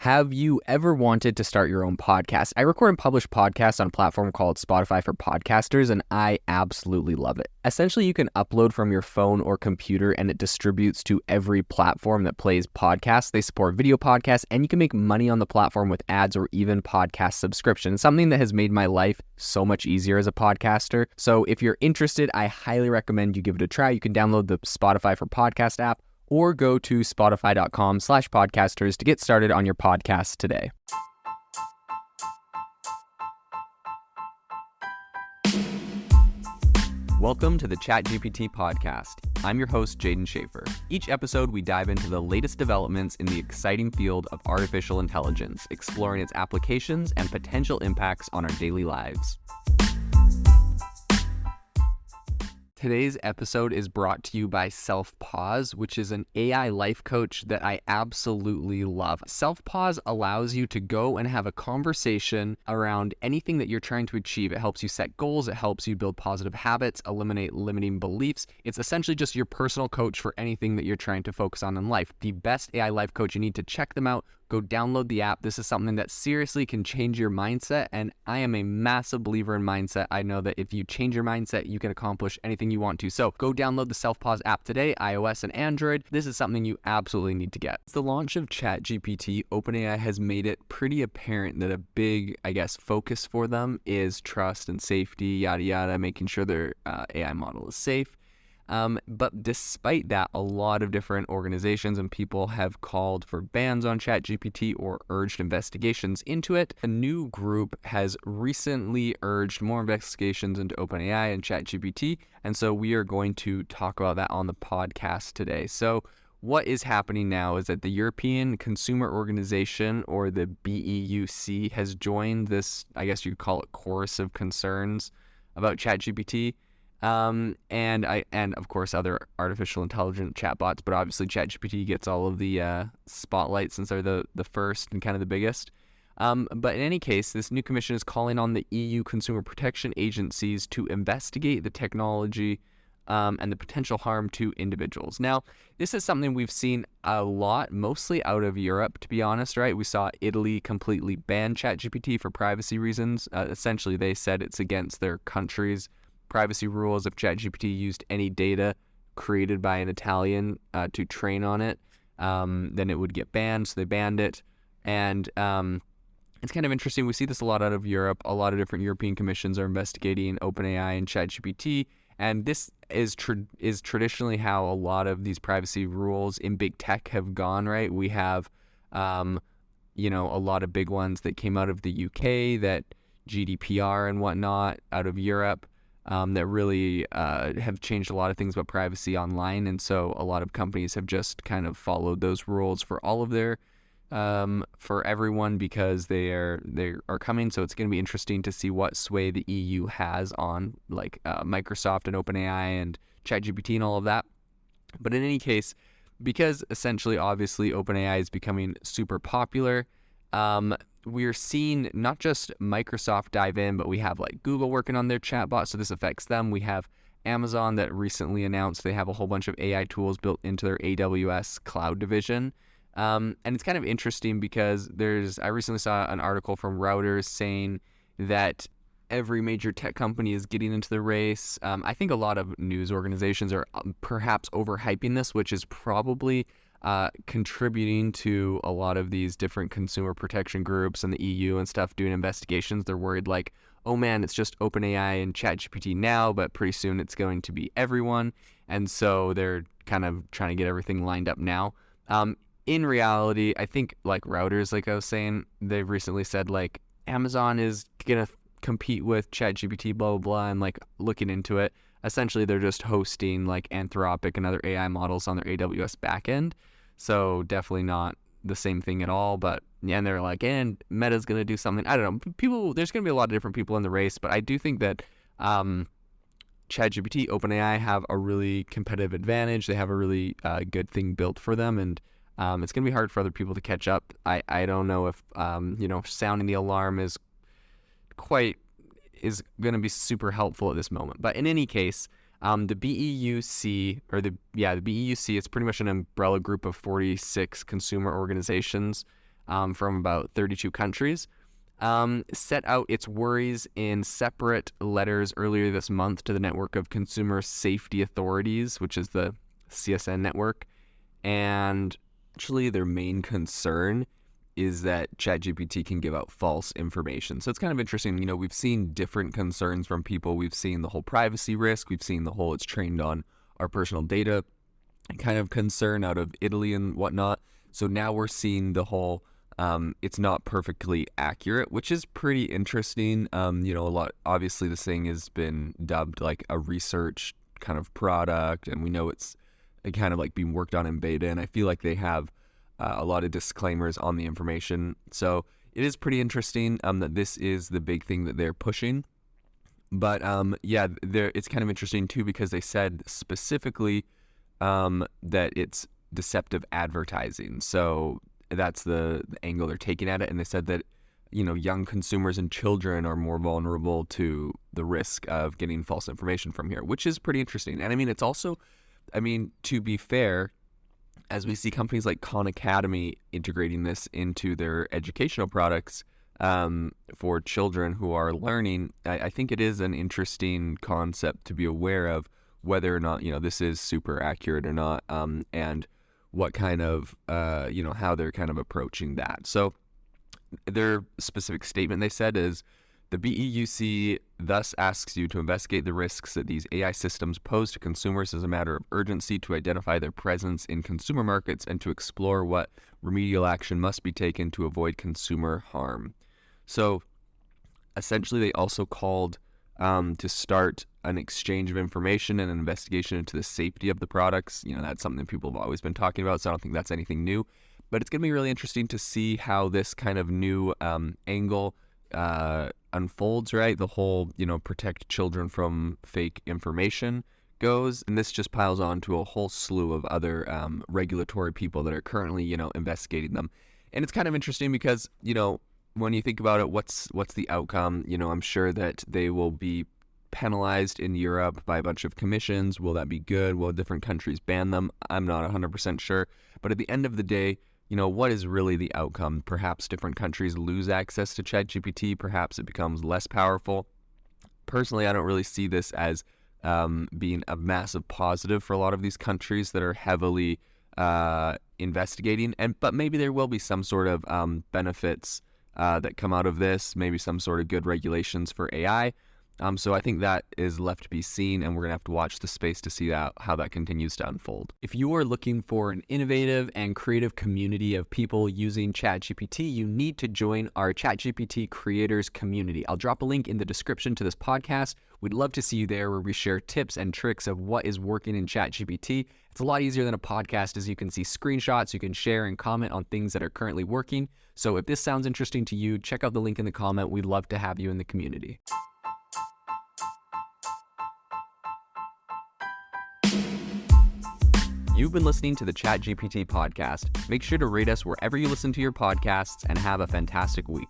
Have you ever wanted to start your own podcast? I record and publish podcasts on a platform called Spotify for Podcasters, and I absolutely love it. Essentially, you can upload from your phone or computer, and it distributes to every platform that plays podcasts. They support video podcasts, and you can make money on the platform with ads or even podcast subscriptions, something that has made my life so much easier as a podcaster. So if you're interested, I highly recommend you give it a try. You can download the Spotify for Podcast app, or go to spotify.com/podcasters to get started on your podcast today. Welcome to the ChatGPT podcast. I'm your host, Jaden Schaefer. Each episode, we dive into the latest developments in the exciting field of artificial intelligence, exploring its applications and potential impacts on our daily lives. Today's episode is brought to you by Self-Pause, which is an AI life coach that I absolutely love. Self-Pause allows you to go and have a conversation around anything that you're trying to achieve. It helps you set goals. It helps you build positive habits, eliminate limiting beliefs. It's essentially just your personal coach for anything that you're trying to focus on in life. The best AI life coach. You need to check them out. Go download the app. This is something that seriously can change your mindset, and I am a massive believer in mindset. I know that if you change your mindset, you can accomplish anything you want to. So go download the Self-Pause app today, iOS and Android. This is something you absolutely need to get. With the launch of ChatGPT, OpenAI has made it pretty apparent that a big, focus for them is trust and safety, yada yada, making sure their AI model is safe. But despite that, a lot of different organizations and people have called for bans on ChatGPT or urged investigations into it. A new group has recently urged more investigations into OpenAI and ChatGPT, and so we are going to talk about that on the podcast today. So what is happening now is that the European Consumer Organization, or the BEUC, has joined this, I guess you'd call it, chorus of concerns about ChatGPT. And of course other artificial intelligence chatbots, but obviously ChatGPT gets all of the spotlight since they're the first and kind of the biggest. But in any case, this new commission is calling on the EU consumer protection agencies to investigate the technology and the potential harm to individuals. Now, this is something we've seen a lot, mostly out of Europe, to be honest, right? We saw Italy completely ban ChatGPT for privacy reasons. Essentially, they said it's against their country's privacy rules. If ChatGPT used any data created by an Italian to train on it, then it would get banned. So they banned it. And it's kind of interesting. We see this a lot out of Europe. A lot of different European commissions are investigating OpenAI and ChatGPT. And this is traditionally how a lot of these privacy rules in big tech have gone, right? We have, a lot of big ones that came out of the UK, that GDPR and whatnot out of Europe. That really have changed a lot of things about privacy online, and so a lot of companies have just kind of followed those rules for all of their, for everyone, because they are coming. So it's going to be interesting to see what sway the EU has on Microsoft and OpenAI and ChatGPT and all of that. But in any case, because essentially, obviously, OpenAI is becoming super popular, we're seeing not just Microsoft dive in, but we have Google working on their chatbot, so this affects them. We have Amazon that recently announced they have a whole bunch of AI tools built into their AWS cloud division. And it's kind of interesting because I recently saw an article from Reuters saying that every major tech company is getting into the race. I think a lot of news organizations are perhaps overhyping this, which is probably contributing to a lot of these different consumer protection groups and the EU and stuff doing investigations. They're worried oh man, it's just OpenAI and ChatGPT now, but pretty soon it's going to be everyone. And so they're kind of trying to get everything lined up now. In reality, I think Reuters, I was saying, they've recently said Amazon is going to compete with ChatGPT, blah, blah, blah, and looking into it. Essentially, they're just hosting Anthropic and other AI models on their AWS backend. So definitely not the same thing at all. But yeah, and they're and Meta's going to do something. I don't know. There's going to be a lot of different people in the race, but I do think that ChatGPT, OpenAI have a really competitive advantage. They have a really good thing built for them, and it's going to be hard for other people to catch up. I don't know if sounding the alarm is going to be super helpful at this moment. But in any case, the BEUC, the BEUC, it's pretty much an umbrella group of 46 consumer organizations from about 32 countries, set out its worries in separate letters earlier this month to the Network of Consumer Safety Authorities, which is the CSN network. And actually, their main concern is that ChatGPT can give out false information. So it's kind of interesting. We've seen different concerns from people. We've seen the whole privacy risk. We've seen the whole it's trained on our personal data kind of concern out of Italy and whatnot. So now we're seeing the whole it's not perfectly accurate, which is pretty interesting. A lot, obviously this thing has been dubbed like a research kind of product, and we know it's kind of like being worked on in beta, and I feel like they have a lot of disclaimers on the information. So it is pretty interesting that this is the big thing that they're pushing. But it's kind of interesting too, because they said specifically that it's deceptive advertising. So that's the angle they're taking at it. And they said that, young consumers and children are more vulnerable to the risk of getting false information from here, which is pretty interesting. And it's also, to be fair, as we see companies like Khan Academy integrating this into their educational products for children who are learning, I think it is an interesting concept to be aware of, whether or not, this is super accurate or not, and what kind of, how they're kind of approaching that. So their specific statement, they said, is the BEUC thus asks you to investigate the risks that these AI systems pose to consumers as a matter of urgency, to identify their presence in consumer markets, and to explore what remedial action must be taken to avoid consumer harm. So essentially, they also called to start an exchange of information and an investigation into the safety of the products. That's something that people have always been talking about, so I don't think that's anything new. But it's going to be really interesting to see how this kind of new angle unfolds, right? The whole, protect children from fake information goes. And this just piles on to a whole slew of other regulatory people that are currently, investigating them. And it's kind of interesting because, when you think about it, what's the outcome? I'm sure that they will be penalized in Europe by a bunch of commissions. Will that be good? Will different countries ban them? I'm not 100% sure. But at the end of the day, what is really the outcome? Perhaps different countries lose access to ChatGPT. Perhaps it becomes less powerful. Personally, I don't really see this as being a massive positive for a lot of these countries that are heavily investigating. But maybe there will be some sort of benefits that come out of this, maybe some sort of good regulations for AI. So I think that is left to be seen, and we're going to have to watch the space to see how that continues to unfold. If you are looking for an innovative and creative community of people using ChatGPT, you need to join our ChatGPT creators community. I'll drop a link in the description to this podcast. We'd love to see you there, where we share tips and tricks of what is working in ChatGPT. It's a lot easier than a podcast, as you can see screenshots, you can share and comment on things that are currently working. So if this sounds interesting to you, check out the link in the comment. We'd love to have you in the community. You've been listening to the ChatGPT podcast. Make sure to rate us wherever you listen to your podcasts, and have a fantastic week.